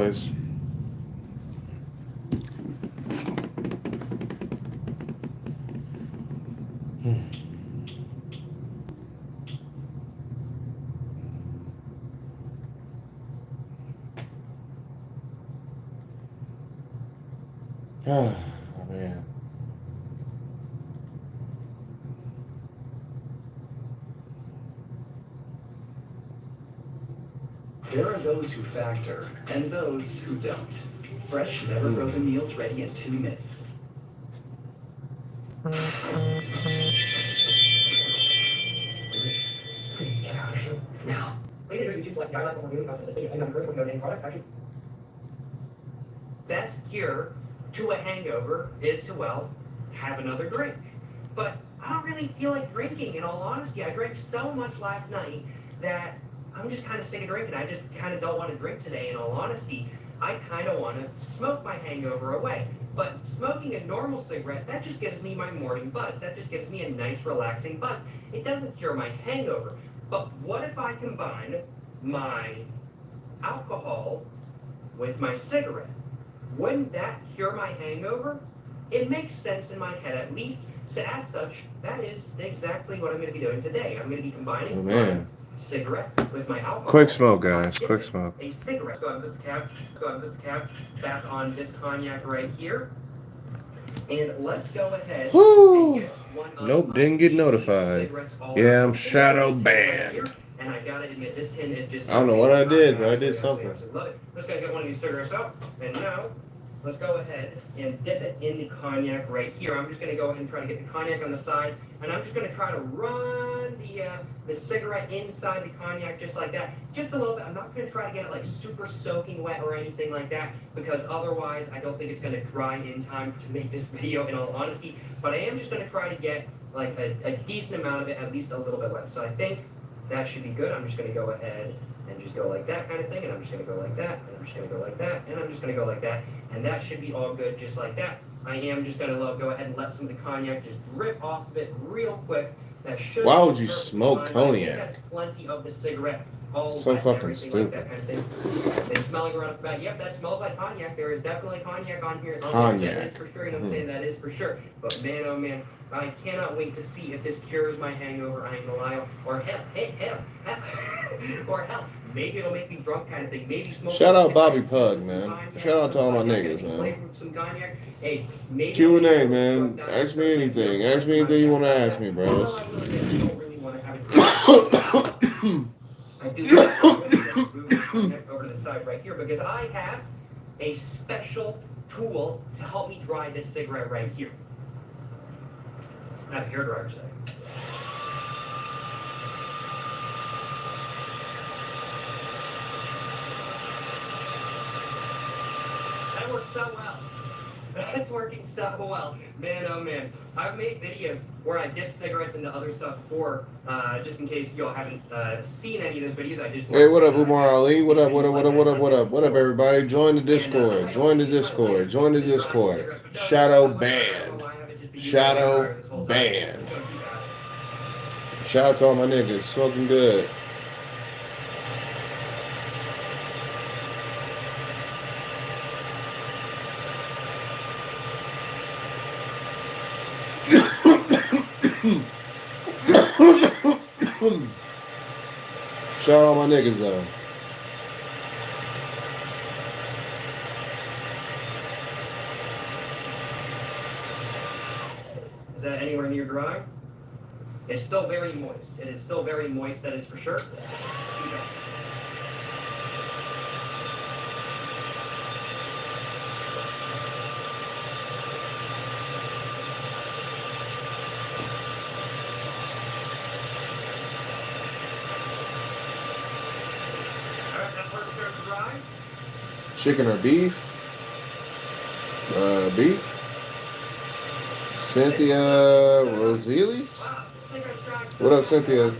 boys. Oh, man. There are those who factor and those who don't. Fresh, never frozen meals ready in 2 minutes. Please get out of here now. Please enter YouTube select guideline before viewing content of this video and encourage when donating products actually. Best cure to a hangover is to, well, have another drink. But I don't really feel like drinking, in all honesty. I drank so much last night that I'm just kind of sick of drinking. I just kind of don't want to drink today, in all honesty. I kind of want to smoke my hangover away. But smoking a normal cigarette, that just gives me my morning buzz. That just gives me a nice, relaxing buzz. It doesn't cure my hangover. But what if I combine my alcohol with my cigarette? Wouldn't that cure my hangover? It makes sense in my head, at least. So as such, that is exactly what I'm going to be doing today. I'm going to be combining my cigarette with my alcohol. Quick smoke, guys. Quick smoke. A cigarette. Go ahead and put the cap back on this cognac right here. And let's go ahead and get one of Nope, didn't get notified. Yeah, I'm shadow banned. And I gotta admit, this tin is just... I don't know what I did, but I did something. Let's go get one of these cigarettes out. And now, let's go ahead and dip it in the cognac right here. I'm just going to go ahead and try to get the cognac on the side. And I'm just going to try to run the cigarette inside the cognac just like that. Just a little bit. I'm not going to try to get it like super soaking wet or anything like that, because otherwise I don't think it's going to dry in time to make this video, in all honesty. But I am just going to try to get like a decent amount of it, at least a little bit wet. So I think that should be good. I'm just going to go ahead and just go like that kind of thing, and I'm just going to go like that, and I'm just going to go like that, and I'm just going to go like that, and that should be all good just like that. I am just going to go ahead and let some of the cognac just drip off of it real quick. That should. Why would you smoke cognac? That's plenty of the cigarette. All so wet, fucking stupid. like that kind of thing. They smelling right off the bat. Yep, that smells like cognac. There is definitely cognac on here. Cognac. That is for sure, and I'm saying that is for sure. But man, oh man, I cannot wait to see if this cures my hangover. I ain't gonna lie. Or hell, or hell, maybe it'll make me drunk kind of thing. Maybe smoke. Shout out Bobby Pug, man. Shout out to all my niggas, man. Some cognac. Hey, maybe Q&A, man. Ask me anything. Ask me anything you want to ask me, bros. I do move over to the side right here because I have a special tool to help me dry this cigarette right here. I have a hairdryer today. That works so well. That's working so well. Man, oh man. I've made videos where I dip cigarettes into other stuff before, just in case y'all haven't seen any of those videos. I just... Hey, what up, Umar Ali? What up, what up, what up, what up, what up? What up, everybody? Join the Discord. Join the Discord. Join the Discord. Shadow banned. Shadow banned. Shout out to all my niggas. Smoking good. Shout out all my niggas though. Is that anywhere near dry? It's still very moist. It is still very moist, that is for sure. Chicken or beef? Beef? Cynthia Rosales? What up, Cynthia?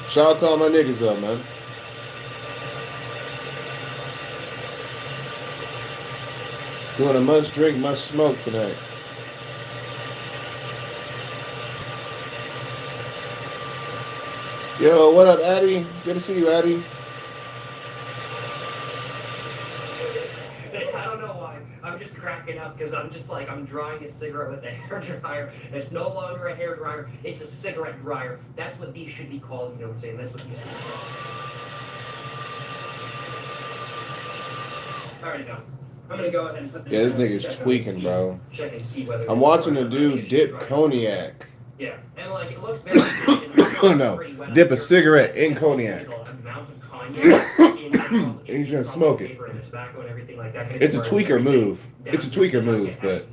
Shout out to all my niggas up, man. Doing a must drink, must smoke tonight. Yo, what up, Addy? Good to see you, Addy. I don't know why. I'm just cracking up because I'm just like, I'm drying a cigarette with a hair dryer. It's no longer a hair dryer. It's a cigarette dryer. That's what these should be called. You know what I'm saying? That's what these should be called. Alrighty, now. I'm gonna go ahead and put this. Yeah, this down and nigga's check and tweaking, see- bro. Check and see whether. I'm this watching is a right. dude I think dip it's right. cognac. Yeah, and like it looks very. No, dip a cigarette in cognac. He's gonna smoke it. It's a tweaker move. It's a tweaker move, but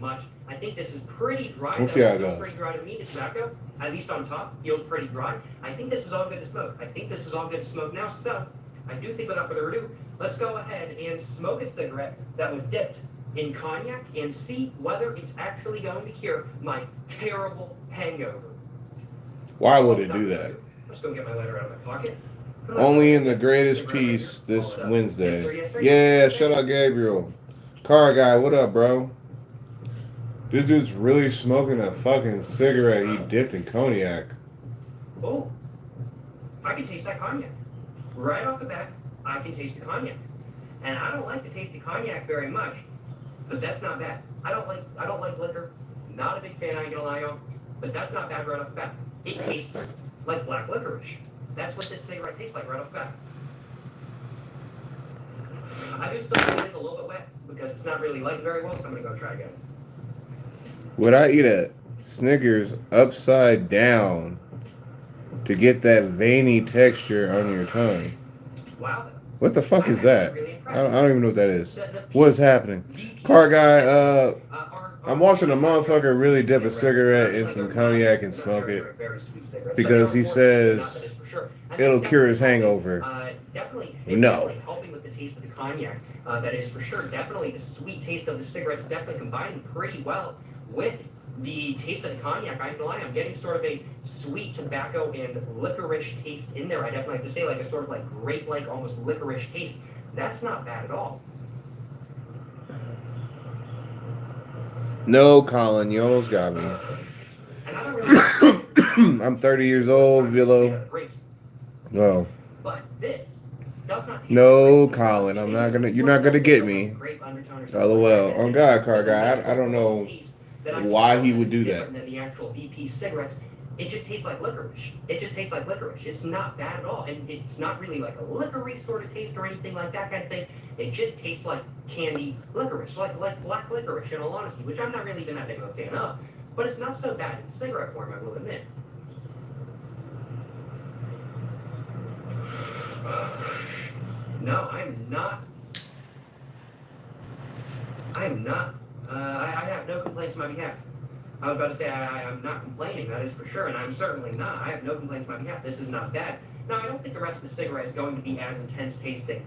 I think this is pretty dry. We'll see how it feels goes. Pretty dry to me. The tobacco, at least on top, feels pretty dry. I think this is all good to smoke. I think this is all good to smoke now. So I do think, without further ado, let's go ahead and smoke a cigarette that was dipped in cognac and see whether it's actually going to cure my terrible hangover. why would it do that? Let's go get my lighter out of my pocket. Only in the greatest piece this Yes, sir, Wednesday. yes, sir. Yeah, shout out Gabriel. Car guy, what up, bro? This dude's really smoking a fucking cigarette he dipped in cognac. Oh, I can taste that cognac. Right off the bat, I can taste the cognac. And I don't like the taste of cognac very much, but that's not bad. I don't like liquor. Not a big fan, I ain't gonna lie y'all. But that's not bad right off the bat. It tastes like black licorice. That's what this cigarette tastes like right off the bat. I do still think it is a little bit wet because it's not really light very well, so I'm gonna go try again. Would I eat a Snickers upside down to get that veiny texture on your tongue? Wow. What the fuck is that? Really I don't even know what that is. The What is happening? Car guy, I'm watching a motherfucker really dip a cigarette in some cognac and smoke it because he says it'll cure his hangover. Definitely, No. Definitely helping with the taste of the cognac. That is for sure. Definitely, the sweet taste of the cigarettes definitely combining pretty well with the taste of the cognac. I ain't gonna lie, I'm getting sort of a sweet tobacco and licorice taste in there. I definitely have to say, like a sort of like grape-like, almost licorice taste. That's not bad at all. No, Colin, you almost got me. And I don't really I'm 30 years old, Villo. grapes, No. but this does not taste No, like grapes. Colin, you're not gonna get me. Grape undertone or something LOL. like that. On God, car guy, I don't know That I why can he tell would is do different that. Than the actual VP cigarettes. It just tastes like licorice. It just tastes like licorice. It's not bad at all. And it's not really like a licorice sort of taste or anything like that kind of thing. It just tastes like candy licorice, like black licorice in all honesty, which I'm not really even that big of a fan of. But it's not so bad in cigarette form, I will admit. No, I'm not. I have no complaints on my behalf. I was about to say I'm not complaining, that is for sure, and I'm certainly not. I have no complaints on my behalf. This is not bad. Now, I don't think the rest of the cigarette is going to be as intense tasting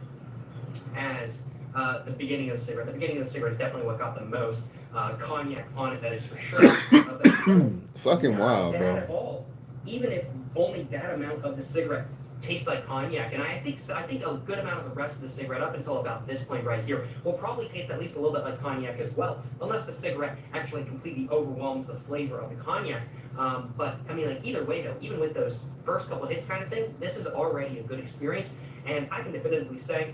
as the beginning of the cigarette. The beginning of the cigarette is definitely what got the most cognac on it, that is for sure. But Fucking not wild, bad bro. at all. Even if only that amount of the cigarette tastes like cognac, and I think a good amount of the rest of the cigarette up until about this point right here will probably taste at least a little bit like cognac as well, unless the cigarette actually completely overwhelms the flavor of the cognac. But I mean, like either way though, even with those first couple hits kind of thing, this is already a good experience, and I can definitively say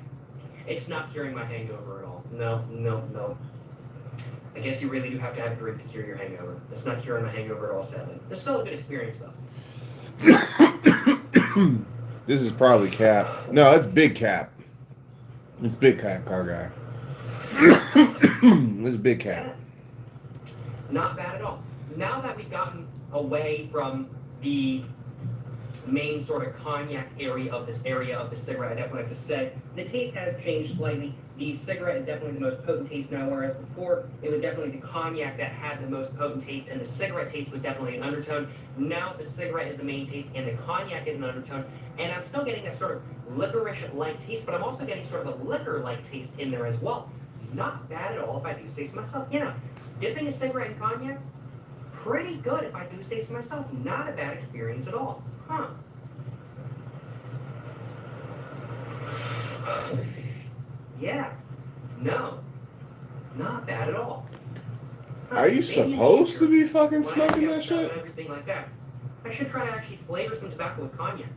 it's not curing my hangover at all. No. I guess you really do have to have a drink to cure your hangover. It's not curing my hangover at all, sadly. It's still a good experience though. This is probably cap. No, it's big cap. It's big cap, car guy. It's big cap. Not bad at all. Now that we've gotten away from the main sort of cognac area of the cigarette, I definitely have to say the taste has changed slightly. The cigarette is definitely the most potent taste now, whereas before it was definitely the cognac that had the most potent taste, and the cigarette taste was definitely an undertone. Now the cigarette is the main taste, and the cognac is an undertone. And I'm still getting that sort of licorice-like taste, but I'm also getting sort of a liquor-like taste in there as well. Not bad at all, if I do say so myself. You know, dipping a cigarette in cognac, pretty good if I do say so myself. Not a bad experience at all. Huh. Yeah. No. Not bad at all. Huh. Are you Maybe in the supposed to future, be fucking when I smoking get that stuff shit? and everything like that, I should try to actually flavor some tobacco with cognac.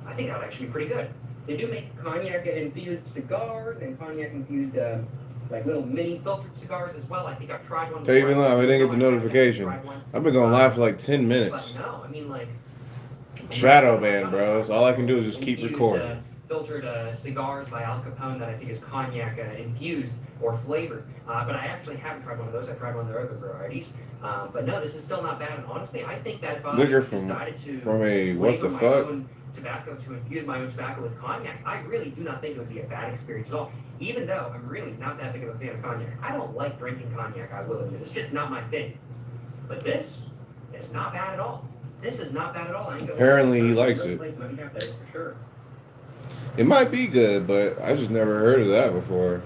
I think that would actually be pretty good. They do make cognac-infused cigars and cognac-infused like little mini filtered cigars as well. I think I've tried one. Tell you even live, I didn't get the No, I haven't notification. tried one. I've been going live for like 10 But minutes. no, I mean like Shadow ban, bro. So all I can do is just keep infused, recording. Filtered cigars by Al Capone that I think is cognac infused or flavored. But I actually haven't tried one of those. I tried one of their other varieties. But no, this is still not bad. And honestly, I think that if I Liquor decided to from a what flavor the my fuck? own tobacco, to infuse my own tobacco with cognac, I really do not think it would be a bad experience at all. Even though I'm really not that big of a fan of cognac. I don't like drinking cognac, I will admit. It's just not my thing. But this is not bad at all. This is not bad at all. Apparently he likes it. For sure. It might be good, but I just never heard of that before.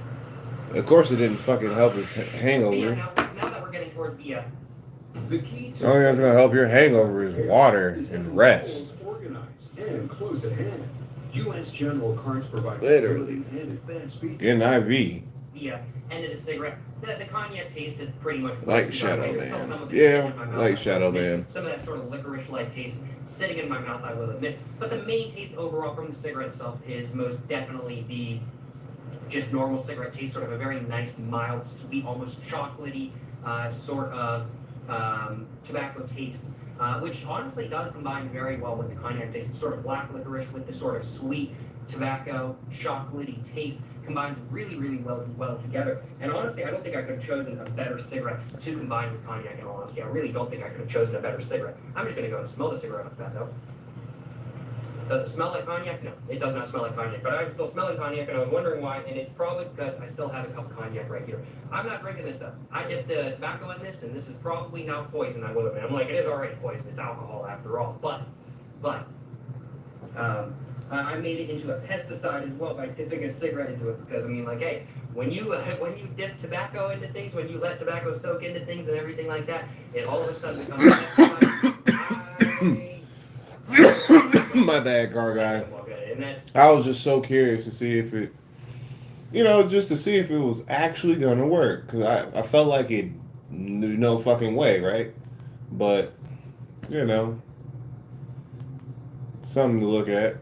Of course, it didn't fucking help his But yeah, hangover. now that we're getting towards the The key The only thing that's gonna help your hangover is water is and having rest. goals organized and close at hand. U.S. General Cards provide Literally. stability and advanced features. Get an IV. the end of the cigarette. The cognac taste is pretty much Like Shadow Man. Yeah, like Shadow Man. Some of that sort of licorice-like taste sitting in my mouth, I will admit. But the main taste overall from the cigarette itself is most definitely the just normal cigarette taste, sort of a very nice, mild, sweet, almost chocolatey sort of tobacco taste, which honestly does combine very well with the cognac taste. It's sort of black licorice with the sort of sweet tobacco, chocolatey taste combines really, really well together. And honestly, I don't think I could have chosen a better cigarette to combine with cognac. In all honesty, I really don't think I could have chosen a better cigarette. I'm just going to go and smell the cigarette off that though. Does it smell like cognac? No, it does not smell like cognac. But I'm still smelling cognac, and I was wondering why. And it's probably because I still have a cup of cognac right here. I'm not drinking this though. I dipped the tobacco in this, and this is probably now poison. I will admit. I'm like, it is already poison. It's alcohol after all. But I made it into a pesticide as well by dipping a cigarette into it, because I mean, like, hey, when you dip tobacco into things, when you let tobacco soak into things and everything like that, it all of a sudden becomes a pesticide. My bad, car guy. And that's I was just so curious to see if it, just to see if it was actually gonna work, because I felt like it, no fucking way, right? But something to look at.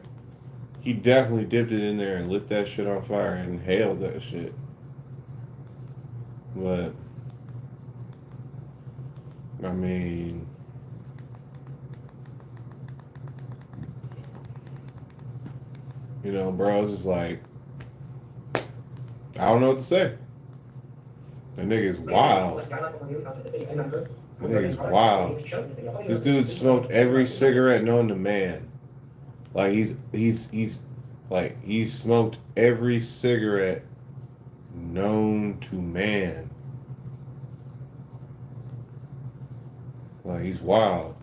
He definitely dipped it in there and lit that shit on fire and inhaled that shit. But I mean, bro, it's just like, I don't know what to say. That nigga's wild. That nigga's wild. This dude smoked every cigarette known to man. Like he's smoked every cigarette known to man. Like he's wild.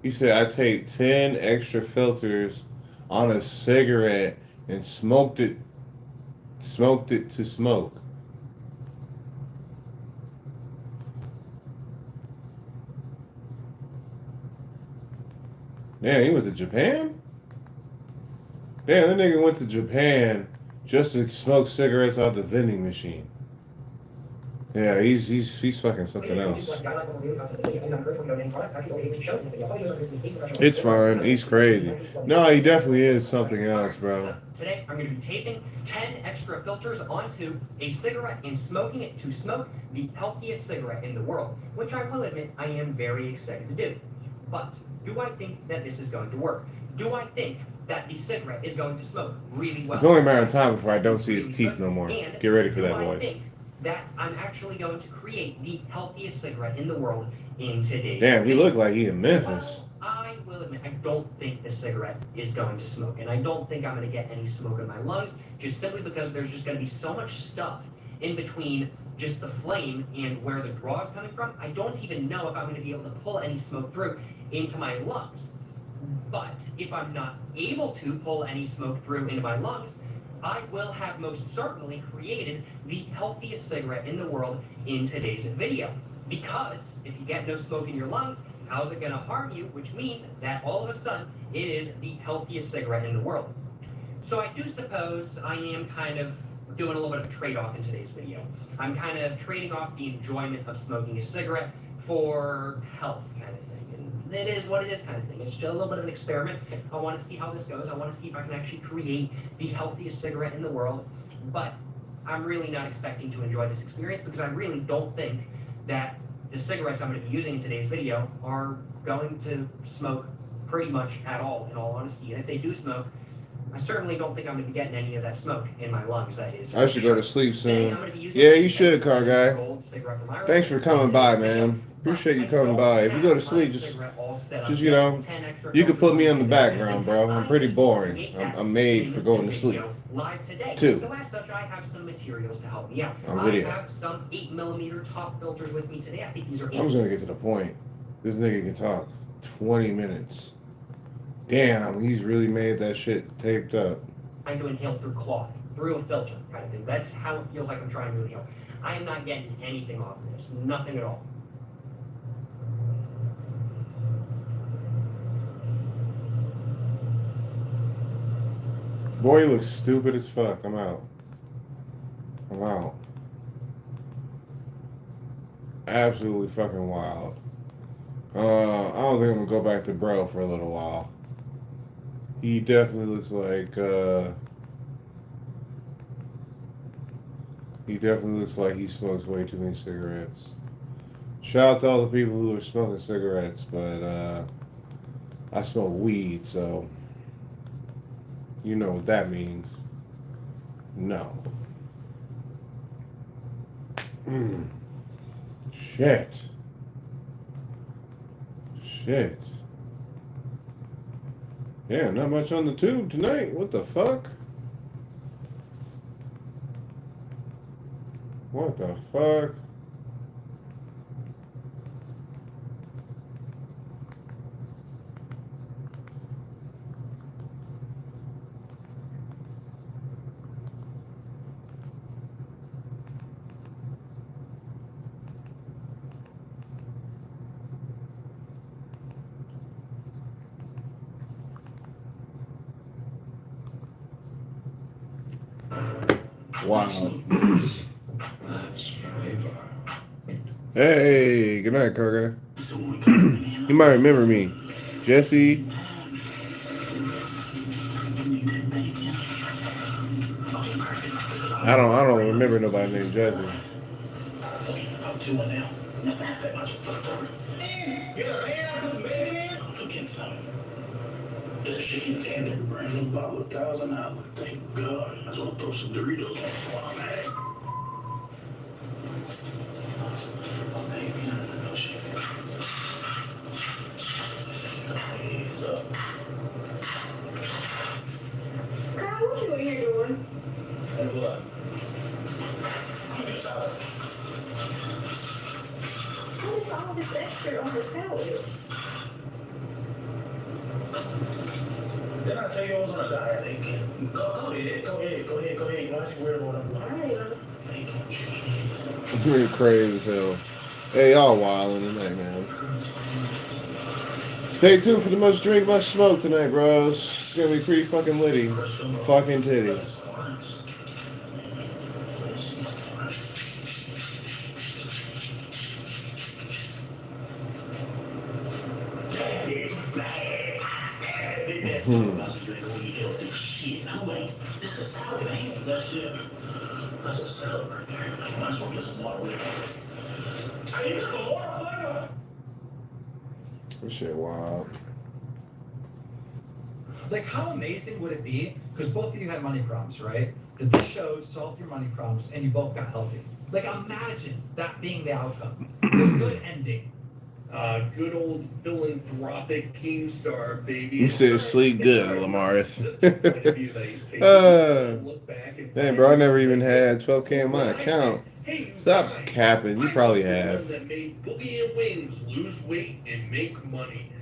He said, I take 10 extra filters on a cigarette and smoked it to smoke. Yeah, he went to Japan? Damn, that nigga went to Japan just to smoke cigarettes out the vending machine. Yeah, he's fucking something else. It's fine. He's crazy. No, he definitely is something else, bro. Today, I'm going to be taping 10 extra filters onto a cigarette and smoking it to smoke the healthiest cigarette in the world, which I will admit I am very excited to do. But do I think that this is going to work? Do I think that the cigarette is going to smoke really well? It's only a matter of time before I don't see his teeth no more. Get ready for that, boys. That I'm actually going to create the healthiest cigarette in the world in today's Damn, he looked like he in Memphis. I will admit, I don't think the cigarette is going to smoke, and I don't think I'm going to get any smoke in my lungs, just simply because there's just going to be so much stuff in between just the flame and where the draw is coming from. I don't even know if I'm going to be able to pull any smoke through into my lungs. But if I'm not able to pull any smoke through into my lungs, I will have most certainly created the healthiest cigarette in the world in today's video. Because if you get no smoke in your lungs, how's it going to harm you? Which means that all of a sudden, it is the healthiest cigarette in the world. So I do suppose I am kind of doing a little bit of a trade-off in today's video. I'm kind of trading off the enjoyment of smoking a cigarette for health kind of thing. And it is what it is kind of thing. It's just a little bit of an experiment. I want to see how this goes. I want to see if I can actually create the healthiest cigarette in the world. But I'm really not expecting to enjoy this experience because I really don't think that the cigarettes I'm going to be using in today's video are going to smoke pretty much at all, in all honesty. And if they do smoke, I certainly don't think I'm going to be getting any of that smoke in my lungs, that is. I should go to sleep Today, soon. I'm gonna be using Yeah, a you should, car guy. gold cigarette from Ira. Thanks for coming by, man. Appreciate you coming by. If you go to sleep, just you know, you could put me on the background, bro. I'm pretty boring. I'm made for going to sleep. Live today. Too. So as such, I have some materials to help me out. On video. I have some 8mm top filters with me today. I think these are. I'm just gonna get to the point. This nigga can talk 20 minutes. Damn, he's really made that shit taped up. Trying to inhale through cloth, through a filter kind of thing. That's how it feels like I'm trying to inhale. I am not getting anything off of this. Nothing at all. Boy, he looks stupid as fuck. I'm out. I'm out. Absolutely fucking wild. I don't think I'm gonna go back to bro for a little while. He definitely looks like he smokes way too many cigarettes. Shout out to all the people who are smoking cigarettes, but I smoke weed, so you know what that means. No. Shit. Yeah, not much on the tube tonight. What the fuck? What the fuck? Wow. Hey, good night, Karga. You might remember me. Jesse. I don't remember nobody named Jesse. That chicken tandem brand new bottle of $1,000. Thank God. I just want to throw some Doritos on while I'm at it. Ease up. Kyle, what you in here doing? And what? I'm gonna salad. What is all this extra on the salad? Didn't I tell you I was on a diet? Thank you. Go ahead. Why you worried about what I'm doing? Thank you. I'm pretty crazy as hell. Hey, y'all wildin' tonight, man. Stay tuned for the Much Drink, Much Smoke tonight, bros. It's gonna be pretty fucking litty. Fucking titty. This is salad, ain't it? That's it. That's a salad right there. I might as well get some water with it. I need some water, flavor. This shit wild. Like, how amazing would it be? Because both of you had money problems, right? That this show solved your money problems and you both got healthy. Like, imagine that being the outcome. The good ending. Good old philanthropic Keemstar, baby. You said sleep good, Lamarth. Look Man, bro, I never even had 12K in my account. Stop capping. You probably have. That made Boogie and Wings lose weight and make money.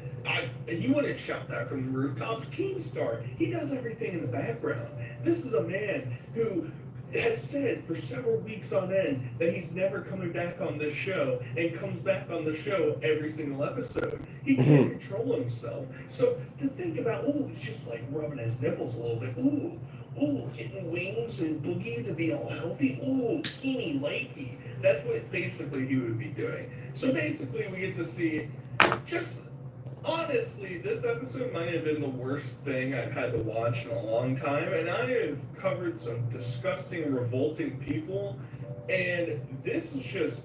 You wouldn't shout that from the rooftops. Keemstar, he does everything in the background. This is a man who has said for several weeks on end that he's never coming back on this show, and comes back on the show every single episode. He can't control himself. So to think about, oh, he's just like rubbing his nipples a little bit. Ooh, getting wings and Boogie to be all healthy. Ooh, teeny likey. That's what basically he would be doing. So basically we get to see just... Honestly, this episode might have been the worst thing I've had to watch in a long time, and I have covered some disgusting, revolting people, and this is just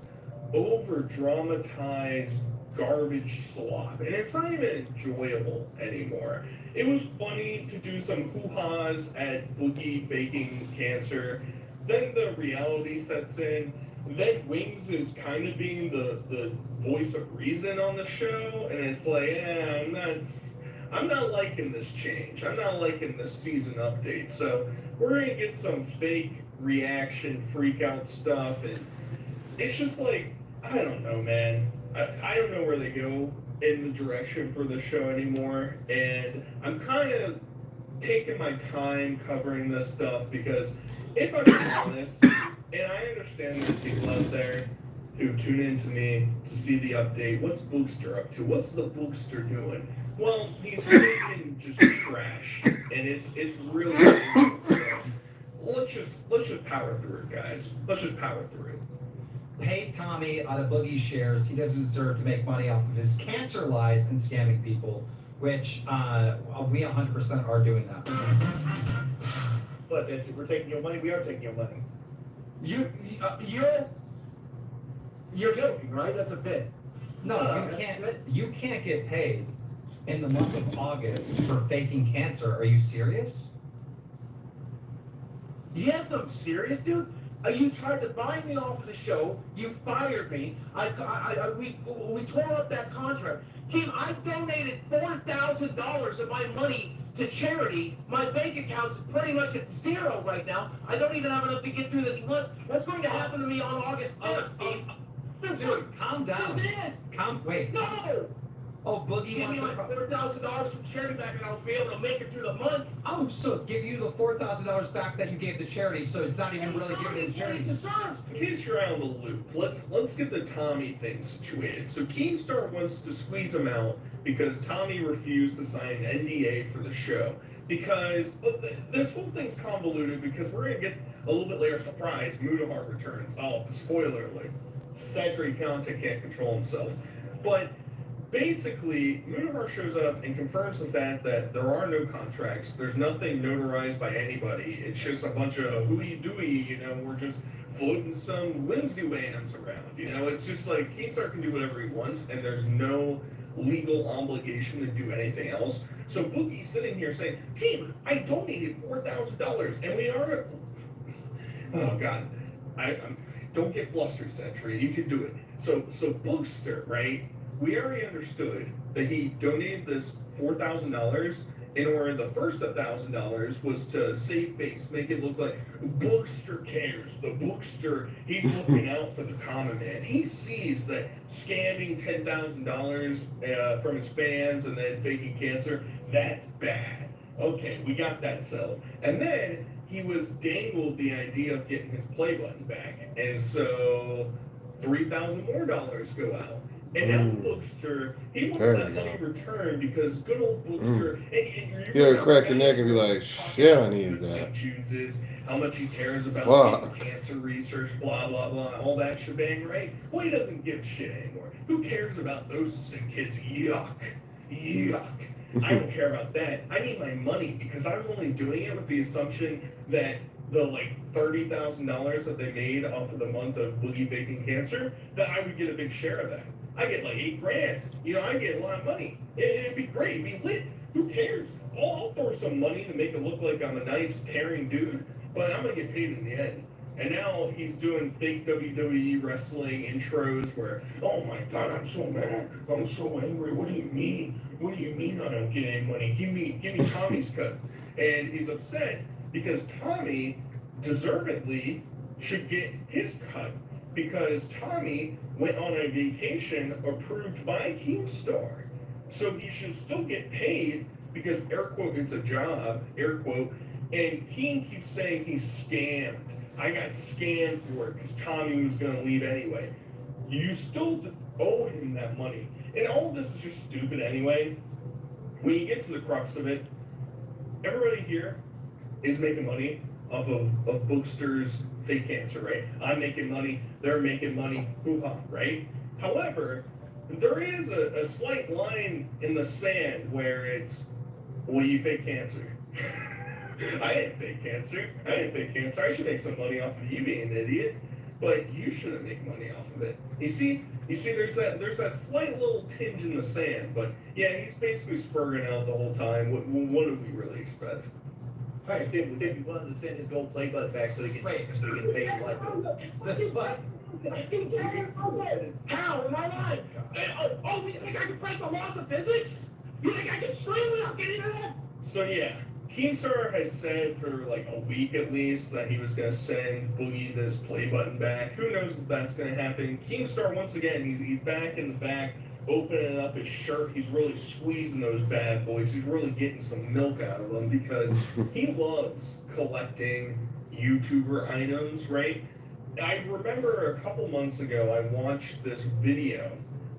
over-dramatized garbage slop, and it's not even enjoyable anymore. It was funny to do some hoo-has at Boogie faking cancer, then the reality sets in, then Wings is kind of being the voice of reason on the show, and it's like, I'm not liking this change. I'm not liking this season update. So we're gonna get some fake reaction, freak out stuff, and it's just like, I don't know, man. I don't know where they go in the direction for the show anymore, and I'm kind of taking my time covering this stuff because if I'm being honest, and I understand there's people out there who tune in to me to see the update. What's Bookster up to? What's the Bookster doing? Well, he's making just trash, and it's really painful. So let's just power through it, guys. Let's just power through it. Pay Tommy out of Boogie shares. He doesn't deserve to make money off of his cancer lies and scamming people, which we 100% are doing that. But if we're taking your money, we are taking your money. You're joking, right? That's a bit. No, you can't get paid in the month of August for faking cancer. Are you serious? Yes, I'm serious, dude. You tried to buy me off of the show. You fired me. We tore up that contract. Team, I donated $4,000 of my money to charity. My bank account's pretty much at zero right now. I don't even have enough to get through this month. What's going to happen to me on August 1st, Team? Dude, calm down. Wait. No! Oh, Boogie Give me wants my to... $4,000 from charity back and I'll be able to make it through the month. Oh, so give you the $4,000 back that you gave to charity, so it's not even really giving it to charity. In case you're out of the loop, let's get the Tommy thing situated. So Keemstar wants to squeeze him out because Tommy refused to sign an NDA for the show. Because this whole thing's convoluted because we're gonna get a little bit later surprise. Mudahar returns. Oh, spoiler alert. Cedric Conte can't control himself. But basically, Mudahar shows up and confirms the fact that there are no contracts. There's nothing notarized by anybody. It's just a bunch of hooey-dooey, we're just floating some whimsy-whams around. It's just like Keemstar can do whatever he wants, and there's no legal obligation to do anything else. So Boogie's sitting here saying, Keem, I donated $4,000, and we are... Oh, God. Don't get flustered, Century. You can do it. So Boogster, right? We already understood that he donated this $4,000 in order the first $1,000 was to save face, make it look like Boogster cares. The Boogster, he's looking out for the common man. He sees that scamming $10,000 from his fans and then faking cancer, that's bad. Okay, we got that settled. And then he was dangled the idea of getting his play button back. And so $3,000 more go out. And now Boogster, he wants that money returned because good old Boogster. You gotta crack your neck and be like, shit, I needed that. Chooses how much he cares about cancer research, blah, blah, blah, all that shebang, right? Well, he doesn't give a shit anymore. Who cares about those sick kids? Yuck. I don't care about that. I need my money because I was only doing it with the assumption that the $30,000 that they made off of the month of Boogie faking cancer, that I would get a big share of that. I get like $8,000. I get a lot of money. It'd be great. It'd be lit. Who cares? I'll throw some money to make it look like I'm a nice, caring dude, but I'm gonna get paid in the end. And now he's doing fake WWE wrestling intros where, oh my God, I'm so mad. I'm so angry. What do you mean? What do you mean I don't get any money? Give me Tommy's cut. And he's upset because Tommy deservedly should get his cut because Tommy went on a vacation approved by Keemstar. So he should still get paid because, air quote, it's a job, air quote, and Keem keeps saying he's scammed. I got scammed for it because Tommy was going to leave anyway. You still owe him that money. And all of this is just stupid anyway. When you get to the crux of it, everybody here is making money off of Bookster's fake cancer, right? I'm making money, they're making money, hoo-ha, right? However, there is a slight line in the sand where it's, well, you fake cancer. I didn't fake cancer. I should make some money off of you being an idiot, but you shouldn't make money off of it. You see, there's that slight little tinge in the sand, but yeah, he's basically spurring out the whole time. What do we really expect? Right, if he wanted to send his gold play button back so he gets paid like This but How am I alive? Oh, you think I can break the laws of physics? You think I can scream without getting hurt? So yeah, Keemstar has said for like a week at least that he was gonna send Boogie this play button back. Who knows if that's gonna happen? Keemstar once again, he's back in the back, opening up his shirt. He's really squeezing those bad boys. He's really getting some milk out of them because he loves collecting YouTuber items, right? I remember a couple months ago I watched this video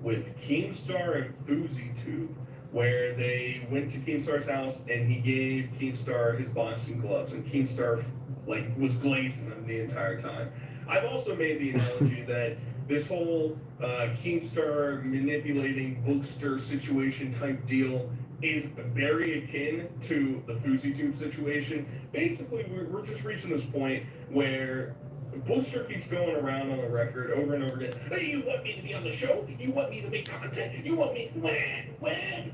with Keemstar and FouseyTube where they went to Keemstar's house and he gave Keemstar his boxing gloves and Keemstar like was glazing them the entire time. I've also made the analogy that this whole Keemstar manipulating Bookster situation type deal is very akin to the FouseyTube situation. Basically, we're just reaching this point where Bookster keeps going around on the record over and over again. Hey, you want me to be on the show? You want me to make content? You want me? When?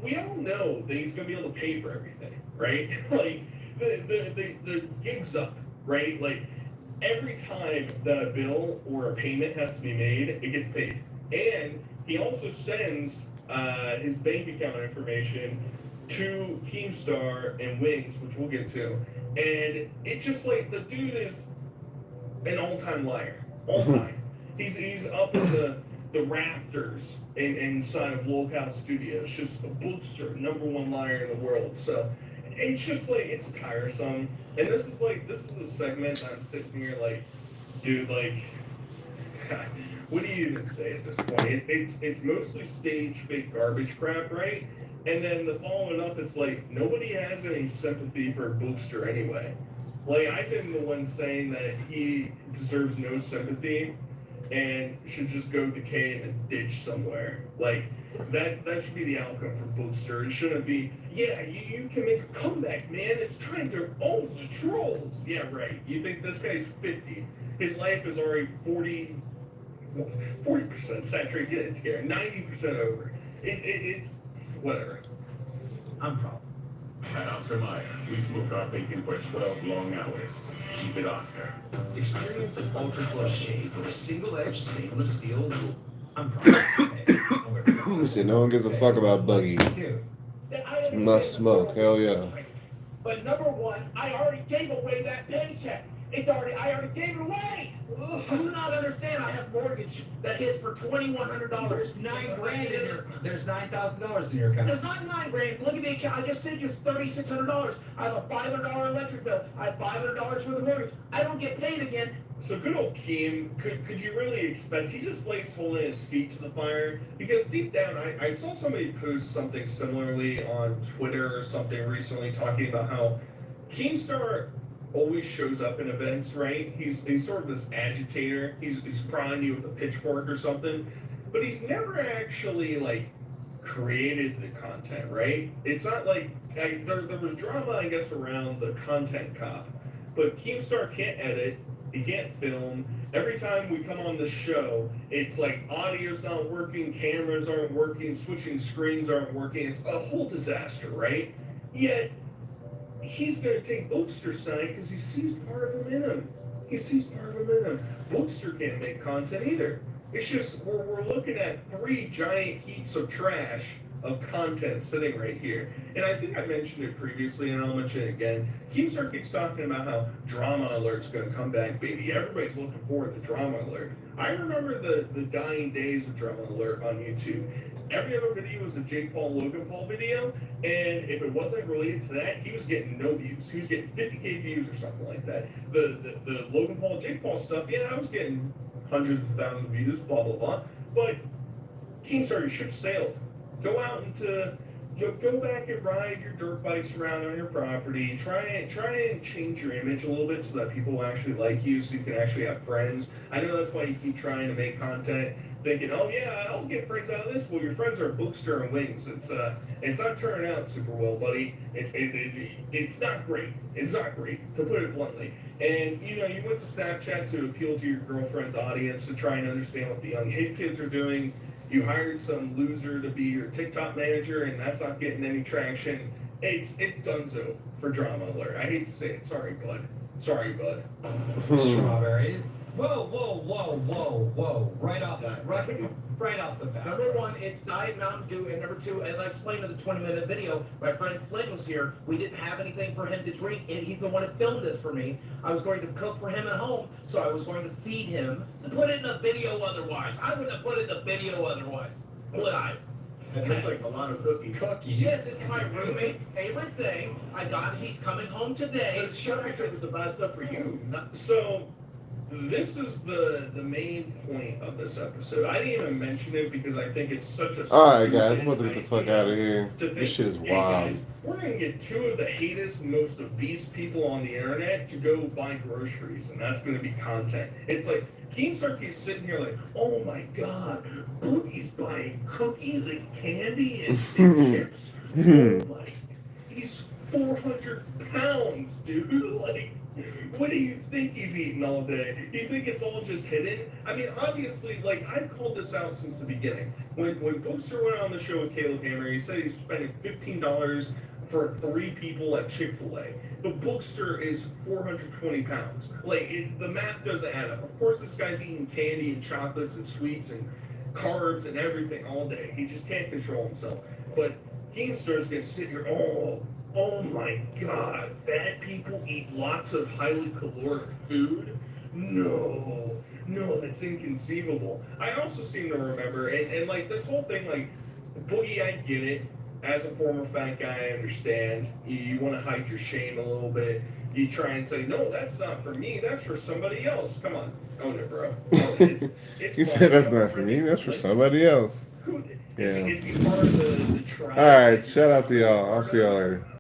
We all know that he's going to be able to pay for everything, right? Like, the gig's up, right? Like, every time that a bill or a payment has to be made, it gets paid. And he also sends his bank account information to Keemstar and Wings, which we'll get to. And it's just like the dude is an all-time liar. All time. He's up in the rafters inside of Lolcow Studios. Just a Bookster, #1 liar in the world. So it's just like, it's tiresome. And this is the segment I'm sitting here like, dude, like, what do you even say at this point? It's mostly stage fake garbage crap, right? And then the following up, it's like, nobody has any sympathy for Bookster anyway. Like, I've been the one saying that he deserves no sympathy and should just go decay in a ditch somewhere. Like, that should be the outcome for Bookster. It shouldn't be, yeah, you can make a comeback, man. It's time to own the trolls. Yeah, right. You think this guy's 50. His life is already 40% saturated. Get it together. 90% over. It's whatever. I'm proud. At Oscar Mayer, we smoked our bacon for 12 long hours. Keep it Oscar. Experience an ultra plus shave with a single-edged stainless steel rule. I'm proud. Listen, no one gives a fuck about Buggy. Dude, Must smoke, hell yeah. But number one, I already gave away that paycheck. I already gave it away. Do you not understand? I have mortgage that hits for $2,100. there's $9,000 in your, there's $9,000 in your account. There's not $9,000. Look at the account. I just said you it's $3,600. I have a $500 electric bill. I have $500 for the mortgage. I don't get paid again. So good old Keem, could you really expect, he just likes holding his feet to the fire? Because deep down, I saw somebody post something similarly on Twitter or something recently talking about how Keemstar always shows up in events, right? He's sort of this agitator. He's prying you with a pitchfork or something, but he's never actually like created the content, right? It's not like there was drama, I guess, around the content cop, but Keemstar can't edit. He can't film. Every time we come on the show, it's like audio's not working, cameras aren't working, switching screens aren't working. It's a whole disaster, right? Yet he's going to take Bookster's side because he sees part of him in him. Bookster can't make content either. It's just we're looking at 3 giant heaps of trash of content sitting right here. And I think I mentioned it previously, and I'll mention it again. Keemstar keeps talking about how Drama Alert's going to come back, baby. Everybody's looking forward to Drama Alert. I remember the dying days of Drama Alert on YouTube. Every other video was a Jake Paul, Logan Paul video, and if it wasn't related to that, he was getting no views. He was getting 50K views or something like that. The Logan Paul, Jake Paul stuff, yeah, I was getting hundreds of thousands of views, blah, blah, blah. But Keemstar, your ship sailed. Go out into, go back and ride your dirt bikes around on your property. Try and change your image a little bit so that people will actually like you, so you can actually have friends. I know that's why you keep trying to make content, thinking, oh yeah, I'll get friends out of this. Well, your friends are Bookster and Wings. It's not turning out super well, buddy. It's not great. It's not great, to put it bluntly. And you know, you went to Snapchat to appeal to your girlfriend's audience, to try and understand what the young hip kids are doing. You hired some loser to be your TikTok manager, and that's not getting any traction. It's donezo for Drama Alert. I hate to say it. Sorry, bud. Sorry, bud. Strawberry. Whoa. Right off the bat. Number one, it's Diet Mountain Dew, and number two, as I explained in the 20-minute video, my friend Flint was here. We didn't have anything for him to drink, and he's the one that filmed this for me. I was going to cook for him at home, so I was going to feed him and put it in the video otherwise. I wouldn't have put it in the video otherwise, would I? That looks like a lot of cookies. Yes, it's my roommate's favorite thing. I got it. He's coming home today. But Sugar was the best stuff for you. Not So, this is the main point of this episode. I didn't even mention it because I think it's such a... All right, guys, I'm about to get the fuck out of here. to think, This shit is hey, wild. guys, we're going to get two of the hatest, most obese people on the internet to go buy groceries, and that's going to be content. It's like, Keemstar keeps sitting here like, oh my god, Boogie's buying cookies and candy and chips. Oh my, he's 400 pounds, dude. Like, what do you think he's eating all day? You think it's all just hidden? I mean, obviously, like, I've called this out since the beginning. When Bookster went on the show with Caleb Hammer, he said he's spending $15 for 3 people at Chick-fil-A. But Bookster is 420 pounds. Like, the math doesn't add up. Of course, this guy's eating candy and chocolates and sweets and carbs and everything all day. He just can't control himself. But Keemstar's gonna sit here, oh my god, fat people eat lots of highly caloric food? No, that's inconceivable. I also seem to remember, and like this whole thing, like, Boogie, I get it. As a former fat guy, I understand. You want to hide your shame a little bit. You try and say, no, that's not for me. That's for somebody else. Come on, own it, bro. It's He fine. said that's not for me, that's for somebody else. Who- Yeah. Is he part of the tribe? All right, shout out to y'all. I'll see y'all later.